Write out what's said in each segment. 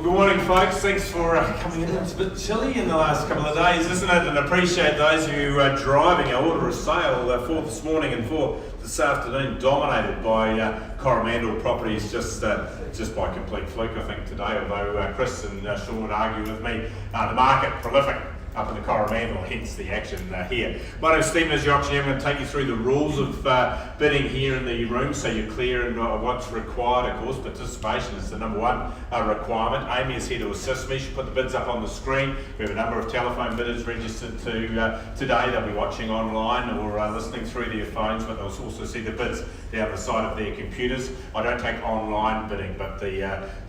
Good morning, folks. Thanks for coming in. It's a bit chilly in the last couple of days, isn't it? And appreciate those of you driving. Our order of sale for this morning and for this afternoon dominated by Coromandel properties just by complete fluke, I think, today. Although Chris and Sean would argue with me, the market prolific up in the Coromandel, hence the action here. My name's Stephen, as your auctioneer. I'm going to take you through the rules of bidding here in the room so you're clear and what's required. Of course, participation is the number one requirement. Amy is here to assist me. She'll put the bids up on the screen. We have a number of telephone bidders registered to today. They'll be watching online or listening through their phones, but they'll also see the bids down the side of their computers. I don't take online bidding, but the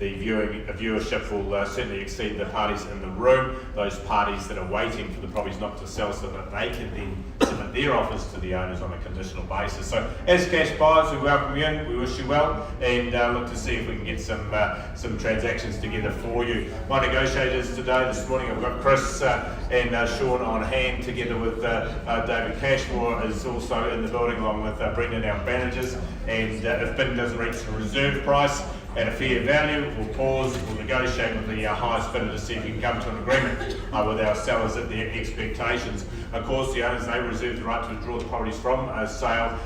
viewership will certainly exceed the parties in the room. Those parties that are waiting for the properties not to sell so that they can then submit their offers to the owners on a conditional basis. So as cash buyers, we welcome you in, we wish you well, and look to see if we can get some transactions together for you. My negotiators today, this morning, I've got Chris and Sean on hand, together with David Cashmore is also in the building, along with Brendan, our managers. And if bidding doesn't reach the reserve price at a fair value, we'll pause, we'll negotiate with the highest bidder to see if we can come to an agreement with our sellers at their expectations. Of course, the owners, they reserve the right to withdraw the properties from a sale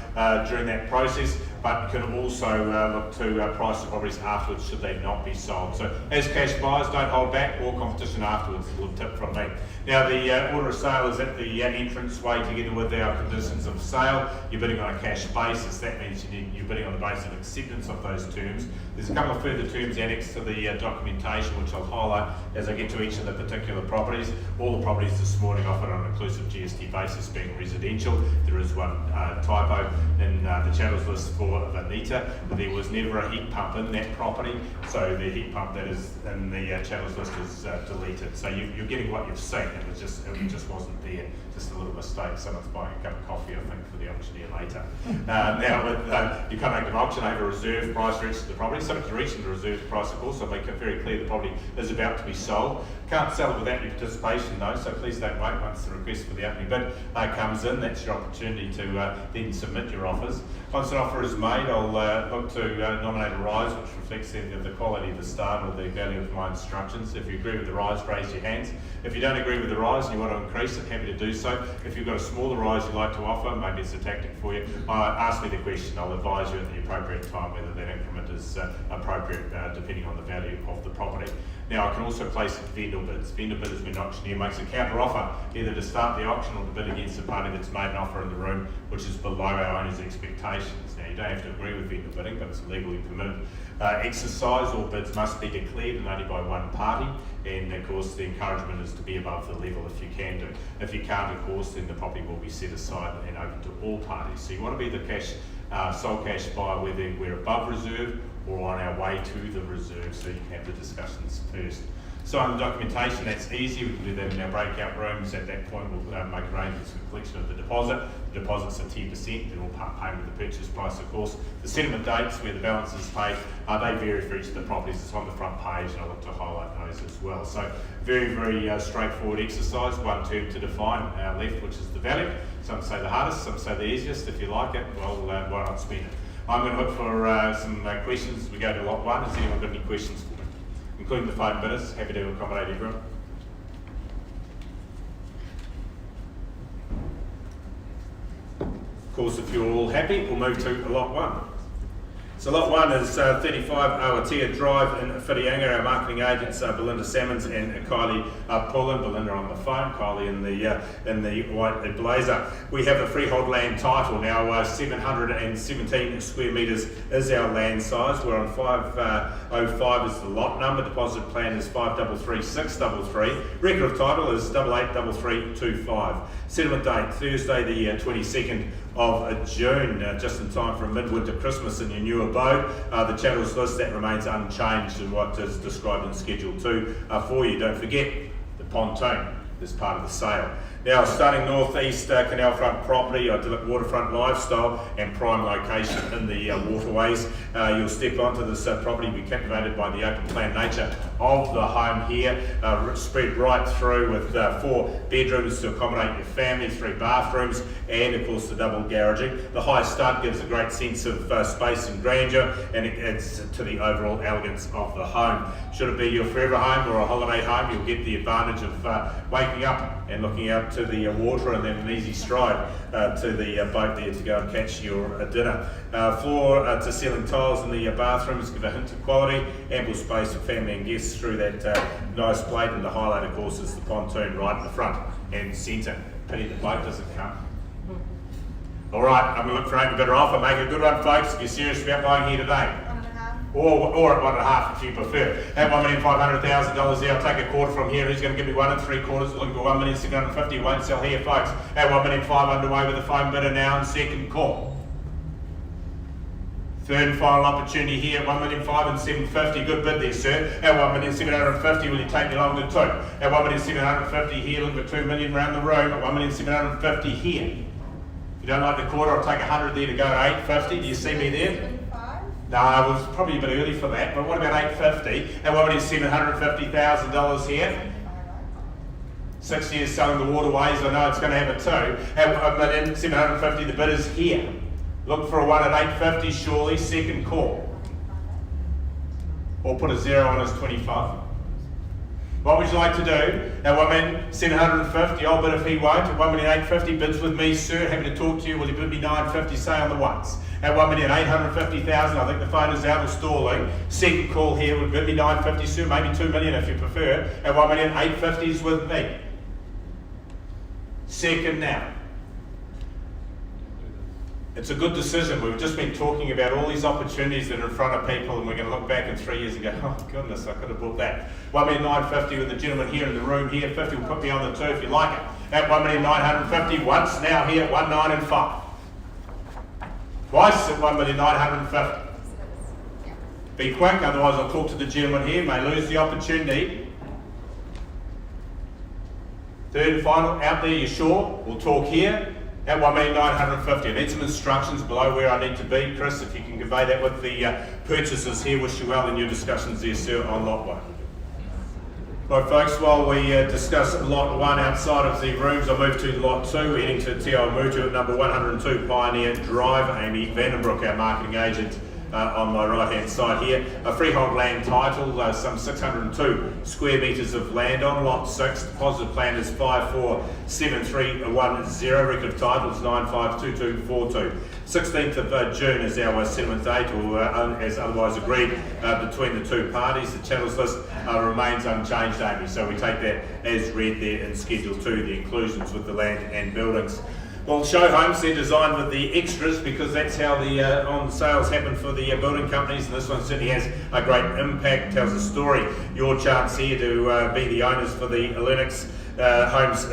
during that process, but can also look to price the properties afterwards should they not be sold. So as cash buyers, don't hold back, more competition afterwards, a little tip from me. Now the order of sale is at the entrance way together with our conditions of sale. You're bidding on a cash basis. That means you're bidding on the basis of acceptance of those terms. There's a couple of further terms annexed to the documentation, which I'll highlight as I get to each of the particular properties. All the properties this morning offered on an inclusive GST basis, being residential. There is one typo in the channels list for Vanita. There was never a heat pump in that property, so the heat pump that is in the channels list is deleted. So you're getting what you've seen. It just wasn't there. Just a little mistake. Someone's buying a cup of coffee, I think, for the auctioneer later. Now, you can't make an auction over a reserve price reached the property. Subject to reaching the reserve price, of course, I'll make it very clear the property is about to be sold. Can't sell it without your participation, though, so please don't wait once the request for the opening bid comes in. That's your opportunity to then submit your offers. Once an offer is made, I'll look to nominate a rise, which reflects the quality of the start or the value of my instructions. If you agree with the rise, raise your hands. If you don't agree with the rise and you want to increase it, happy to do so. If you've got a smaller rise you'd like to offer, maybe it's a tactic for you, ask me the question. I'll advise you at the appropriate time whether that increment is appropriate depending on the value of the property. Now, I can also place vendor bids. Vendor bidders, when an auctioneer makes a counter offer, either to start the auction or to bid against the party that's made an offer in the room, which is below our owner's expectations. Now, you don't have to agree with vendor bidding, but it's legally permitted exercise. All bids must be declared and only by one party, and of course the encouragement is to be above the level if you can do. If you can't, of course, then the property will be set aside and open to all parties. So you want to be the sole cash buyer, whether we're above reserve or on our way to the reserve, so you can have the discussions first. So on the documentation, that's easy. We can do that in our breakout rooms. At that point, we'll make arrangements for collection of the deposit. The deposit's at 10%. They're all part payment of the purchase price, of course. The settlement dates, where the balance is paid, they vary for each of the properties. It's on the front page, and I'll look to highlight those as well. So very, very straightforward exercise. One term to define left, which is the value. Some say the hardest, some say the easiest. If you like it, well, why not spend it? I'm going to look for some questions as we go to lot one. Has anyone got any questions for me? Including the phone bidders, happy to accommodate everyone. Of course, if you're all happy, we'll move to lot one. So lot one is 35 Awatea Drive in Whitianga. Our marketing agents are Belinda Salmons and Kylie Pullen. Belinda on the phone, Kylie in the white blazer. We have a freehold land title now. 717 square metres is our land size. We're on 505 is the lot number. Deposit plan is 533633. Record of title is 883325. Settlement date Thursday the 22nd of June, just in time for a midwinter Christmas in your new abode. The channels list, that remains unchanged in what is described in Schedule 2 for you. Don't forget, the pontoon is part of the sale. Now, starting northeast, canal front property, idyllic waterfront lifestyle and prime location in the waterways. You'll step onto this property, be captivated by the open plan nature of the home here, spread right through with 4 bedrooms to accommodate your family, 3 bathrooms, and of course the double garaging. The high stud gives a great sense of space and grandeur, and it adds to the overall elegance of the home. Should it be your forever home or a holiday home, you'll get the advantage of waking up and looking out to the water, and then an easy stride to the boat there to go and catch your dinner. Floor to ceiling tiles in the bathrooms give a hint of quality, ample space for family and guests through that nice plate, and the highlight of course is the pontoon right in the front and centre. Pity the boat doesn't come. Alright, I'm going to look for a better offer. Make a good one, folks, if you're serious about buying here today. Or at 1.5 if you prefer. At $1,500,000 there, I'll take a quarter from here. Who's going to give me 1 3/4? Looking for $1,650,000. Won't sell here, folks. At $1,500,000 underway with the phone bidder now and second call. Third and final opportunity here at $1,500,000 and $750,000. Good bid there, sir. At $1,750,000, will you take me along to 2? At $1,750,000 here, looking for $2 million round the room. At $1,750,000 here. If you don't like the quarter, I'll take 100 there to go to $850,000. Do you see me there? No, it was probably a bit early for that, but what about $850,000? And what about $750,000 here? 6 years selling the waterways, I know it's going to have a 2. At $1,750,000, the bid is here. Look for a 1 at $850,000, surely, second call. Or put a 0 on as 25. What would you like to do? At $1,750,000, I'll bid if he won't. At $1,850,000, bids with me, sir. Happy to talk to you. Will you bid me $950,000, say on the ones? At $1,850,000, I think the phone is out of stalling. Second call here, would bid me $950,000, sir. Maybe $2 million if you prefer. At $1,850,000 is with me. Second now. It's a good decision. We've just been talking about all these opportunities that are in front of people, and we're going to look back in 3 years and go, oh goodness, I could have bought that. $1,950,000 with the gentleman here in the room here. 50 will put me on the 2 if you like it. At $1,950,000 once, now here at 1,950,000. Twice at $1,950,000. Be quick, otherwise I'll talk to the gentleman here, may lose the opportunity. Third and final, out there, you sure? We'll talk here. At $1,950,000. I need some instructions below where I need to be. Chris, if you can convey that with the purchasers here, wish you well in your discussions there, sir, on lot 1. Right, folks, while we discuss lot 1 outside of the rooms, I'll move to lot 2, heading to Te Awatea at number 102 Pioneer Drive. Amy Vandenbroek, our marketing agent, on my right hand side here. A freehold land title, some 602 square metres of land on lot 6. Deposit plan is 547310. Record of title is 952242. 16th of June is our settlement date, or as otherwise agreed between the two parties. The channels list remains unchanged, Amy, so we take that as read there in Schedule 2, the inclusions with the land and buildings. Well, show homes, they're designed with the extras because that's how the on sales happen for the building companies, and this one certainly has a great impact, tells a story. Your chance here to be the owners for the Lennox Homes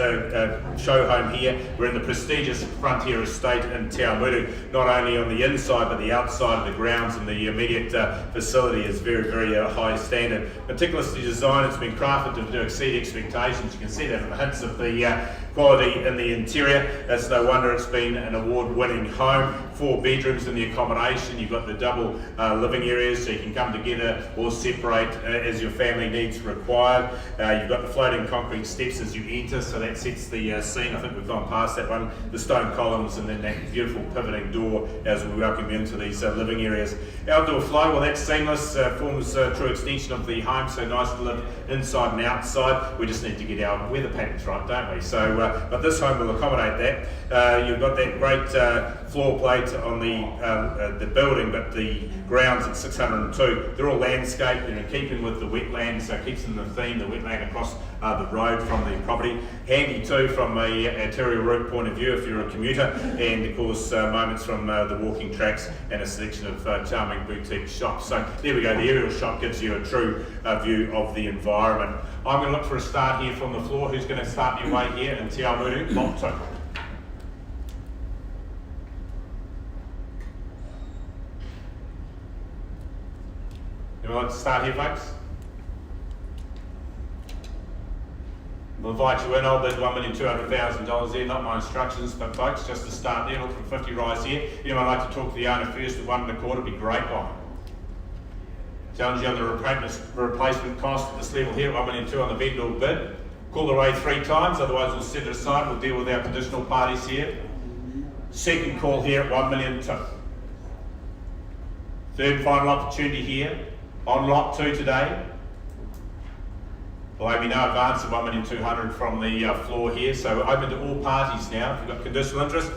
show home here. We're in the prestigious Frontier Estate in Te Awatea. Not only on the inside but the outside of the grounds and the immediate facility is very, very high standard. Meticulously designed, it's been crafted to exceed expectations. You can see that in the hints of the quality in the interior. It's no wonder it's been an award-winning home. 4 bedrooms in the accommodation. You've got the double living areas so you can come together or separate as your family needs required. You've got the floating concrete steps as you enter, so that sets the scene. I think we've gone past that one. The stone columns and then that beautiful pivoting door as we welcome you into these living areas. Outdoor flow, well, that's seamless, forms a true extension of the home, so nice to live inside and outside. We just need to get our weather patterns right, don't we? So, but this home will accommodate that. You've got that great floor plate on the building, but the grounds at 602, they're all landscaped and in keeping with the wetland, so it keeps in the theme, the wetland across the road from the property. Handy too from a arterial route point of view if you're a commuter, and of course moments from the walking tracks and a selection of charming boutique shops. So there we go, the aerial shot gives you a true view of the environment. I'm going to look for a start here from the floor. Who's going to start your way here in Te Awatea? Lot 2. Anyone like to start here, folks? We'll invite you in. I'll bid $1,200,000 there, not my instructions, but folks, just to start there, look for 50 rise here. Anyone like to talk to the owner first at 1 1/4, be great one. Challenge you on the replacement cost at this level here, 1,200,000 on the vendor bid. Call away 3 times, otherwise we'll set it aside. We'll deal with our conditional parties here. Second call here at 1,200,000. Third final opportunity here on lot 2 today. There'll be no advance of 1,200,000 from the floor here, so open to all parties now. If you've got conditional interest,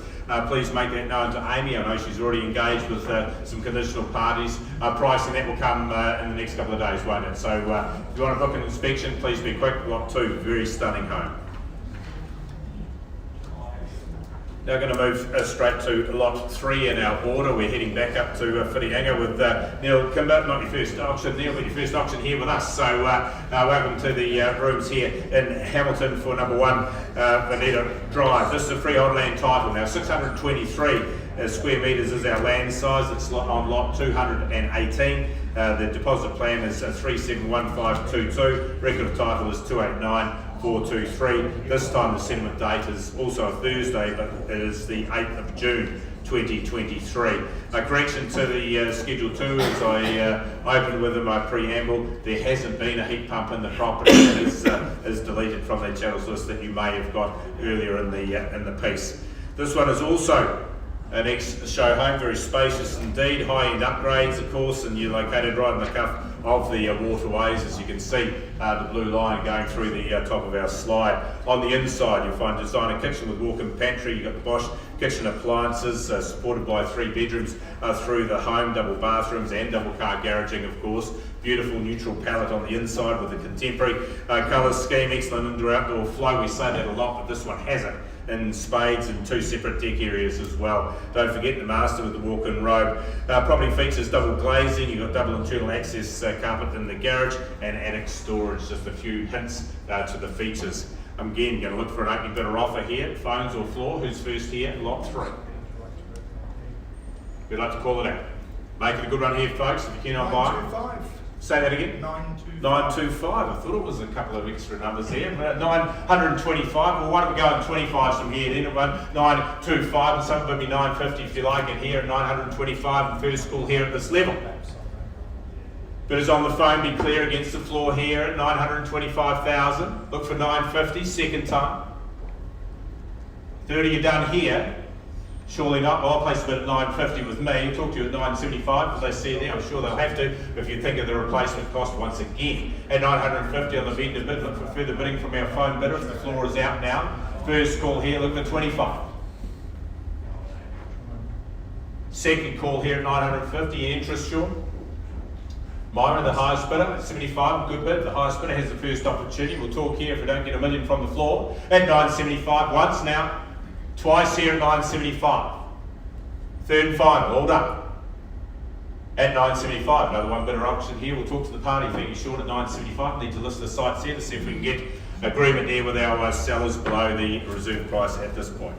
please make that known to Amy. I know she's already engaged with some conditional parties. Pricing that will come in the next couple of days, won't it? So if you want to book an inspection, please be quick. Lot 2, very stunning home. Now going to move straight to lot 3 in our order. We're heading back up to Whitianga with Neil Kimber. Not your first auction, Neil, but your first auction here with us. So welcome to the rooms here in Hamilton for number 1, Awatea Drive. This is a freehold land title now. 623 square metres is our land size. It's on lot 218. The deposit plan is 371522. Record of title is 289423. This time the settlement date is also a Thursday, but it is the 8th of June 2023. A correction to the Schedule 2 as I opened with in my preamble. There hasn't been a heat pump in the property. It is deleted from that channels list that you may have got earlier in the piece. This one is also an ex-show home, very spacious indeed, high-end upgrades of course, and you're located right on the cuff of the waterways, as you can see the blue line going through the top of our slide. On the inside you'll find designer kitchen with walk-in pantry. You've got the Bosch kitchen appliances supported by 3 bedrooms through the home, double bathrooms and double car garaging of course. Beautiful neutral palette on the inside with the contemporary colour scheme, excellent indoor-outdoor flow. We say that a lot, but this one has it in spades and 2 separate deck areas as well. Don't forget the master with the walk-in robe. Property features double glazing. You've got double internal access carpet in the garage and attic storage. Just a few hints to the features. I'm again going to look for an opening bid or offer here. Phones or floor. Who's first here? Lot 3. We'd like to call it out. Make it a good run here, folks. If you cannot buy it. Say that again. 925. I thought it was a couple of extra numbers there. 925. Well, why don't we go on 25 from here then? 925, and some would be 950 if you like it here at 925 and first call here at this level. Bidders on the phone, be clear against the floor here at 925,000. Look for 950, second time. 30 you're done here. Surely not. Well, I'll place a bid at 950 with me. Talk to you at 975 because they see it there. I'm sure they'll have to if you think of the replacement cost once again. At 950 on the vendor bid. Look for further bidding from our phone bidder if the floor is out now. First call here, look for 25. Second call here at 950. Any interest, Sean? Myra, the highest bidder at 75, good bid. The highest bidder has the first opportunity. We'll talk here if we don't get a million from the floor. At 975 once now. Twice here at 975. Third and final, all done. At 975, another one bidder auction here. We'll talk to the party fee short at 975. Need to list the sites here to see if we can get agreement there with our sellers below the reserve price at this point.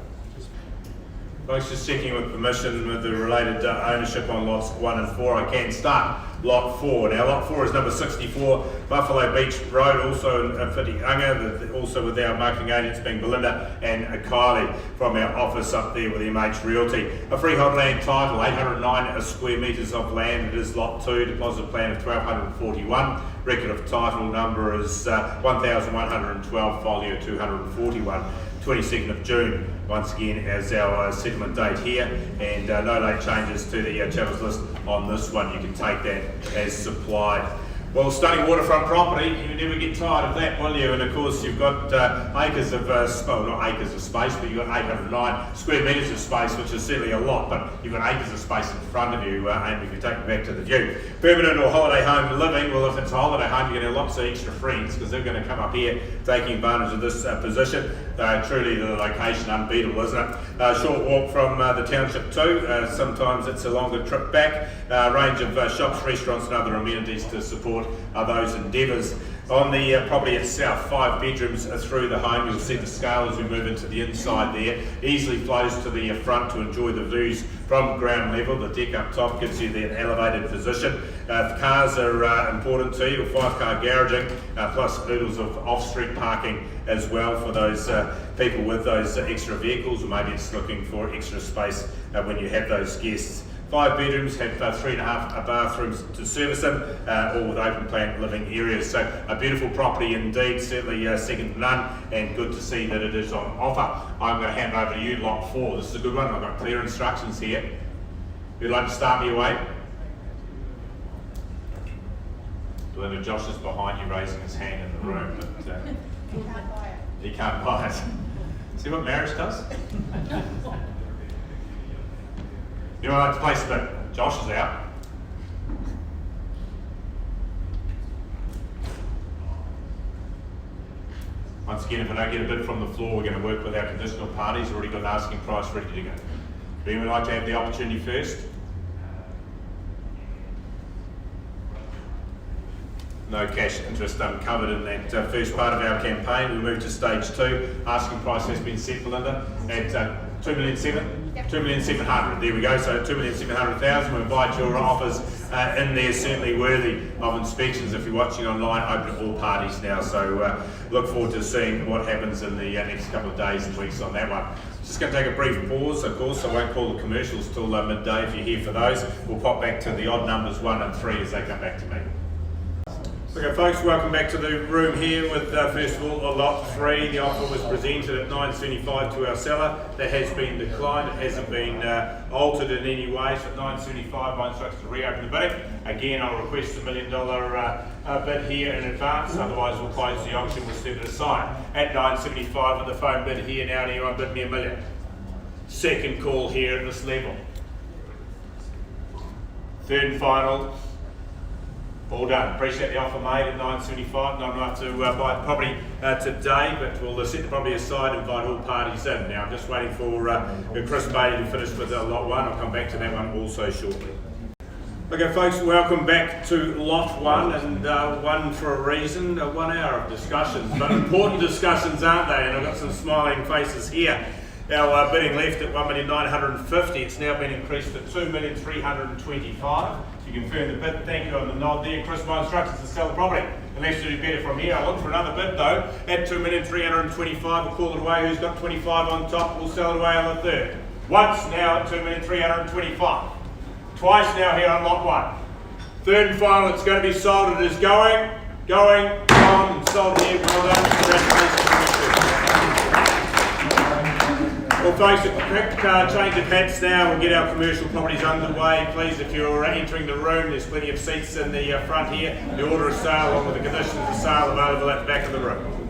Folks, just checking with permission with the related ownership on lots 1 and 4. I can start lot 4. Now lot 4 is number 64 Buffalo Beach Road, also in Whitianga, also with our marketing agents being Belinda and Kylie from our office up there with MH Realty. A freehold land title, 809 square metres of land. It is lot 2, deposit plan of 1241. Record of title number is 1112, folio 241. 22nd of June, once again, as our settlement date here, and no late changes to the channels list on this one. You can take that as supplied. Well, stunning waterfront property, you never get tired of that, will you? And of course, you've got acres of, well, not acres of space, but you've got 809 square metres of space, which is certainly a lot, but you've got acres of space in front of you, and if you take it back to the view. Permanent or holiday home living, well, if it's a holiday home, you're going to have lots of extra friends, because they're going to come up here taking advantage of this position. Truly the location unbeatable, isn't it? Short walk from the township too. Sometimes it's a longer trip back. Range of shops, restaurants and other amenities to support those endeavours. On the property itself, 5 bedrooms through the home. You'll see the scale as we move into the inside there. Easily flows to the front to enjoy the views from ground level. The deck up top gives you that elevated position. Cars are important to you, 5-car garaging, plus oodles of off-street parking as well for those people with those extra vehicles, or maybe it's looking for extra space when you have those guests. 5 bedrooms, have 3.5 bathrooms to service them, all with open plan living areas. So a beautiful property indeed, certainly second to none, and good to see that it is on offer. I'm going to hand over to you, lot 4. This is a good one. I've got clear instructions here. Who'd like to start me away? Belinda, Josh is behind you raising his hand in the room, but You can't buy it. he can't buy it. See what marriage does? You know, like to place a bid. Josh is out. Once again, if I don't get a bid from the floor, we're going to work with our conditional parties. We've already got an asking price ready to go. Would anyone like to have the opportunity first? No cash interest covered in that first part of our campaign. We move to stage 2. Asking price has been set, Belinda, at 2,700,000. Yep. 2,700,000. There we go. So 2,700,000. We invite your offers in there. Certainly worthy of inspections. If you're watching online, open to all parties now. So look forward to seeing what happens in the next couple of days and weeks on that one. Just going to take a brief pause, of course. I won't call the commercials till midday if you're here for those. We'll pop back to the odd numbers 1 and 3 as they come back to me. Okay folks, welcome back to the room here with first of all lot 3. The offer was presented at $975 to our seller. That has been declined. It hasn't been altered in any way. So at $975, my instructions to reopen the bidding. Again, I'll request $1 million bid here in advance. Otherwise, we'll close the auction. We'll set it aside at $975 with the phone bid here now. And anyone bid me $1 million. Second call here at this level. Third and final. All done. Appreciate the offer made at $975. Not enough to buy the property today, but we'll set the property aside and invite all parties in. Now I'm just waiting for Chris Bailey to finish with lot 1. I'll come back to that one also shortly. Okay folks, welcome back to lot 1, and one for a reason, 1 hour of discussions, but important discussions, aren't they? And I've got some smiling faces here. Our bidding left at $1,950,000. It's now been increased to $2,325,000. You confirm the bid. Thank you on the nod there. Chris, my instructions to sell the property. Unless you do better from here. I'll look for another bid though. At $2,325,000, we'll call it away. Who's got 25 on top? We'll sell it away on the third. Once now at $2,325,000. Twice now here on lot 1. Third and final, it's going to be sold. It is going, on, and sold here. Well done. Congratulations. Well folks, a quick change of hats now. We'll get our commercial properties underway. Please, if you're entering the room, there's plenty of seats in the front here. The order of sale along with the conditions of sale available at the back of the room.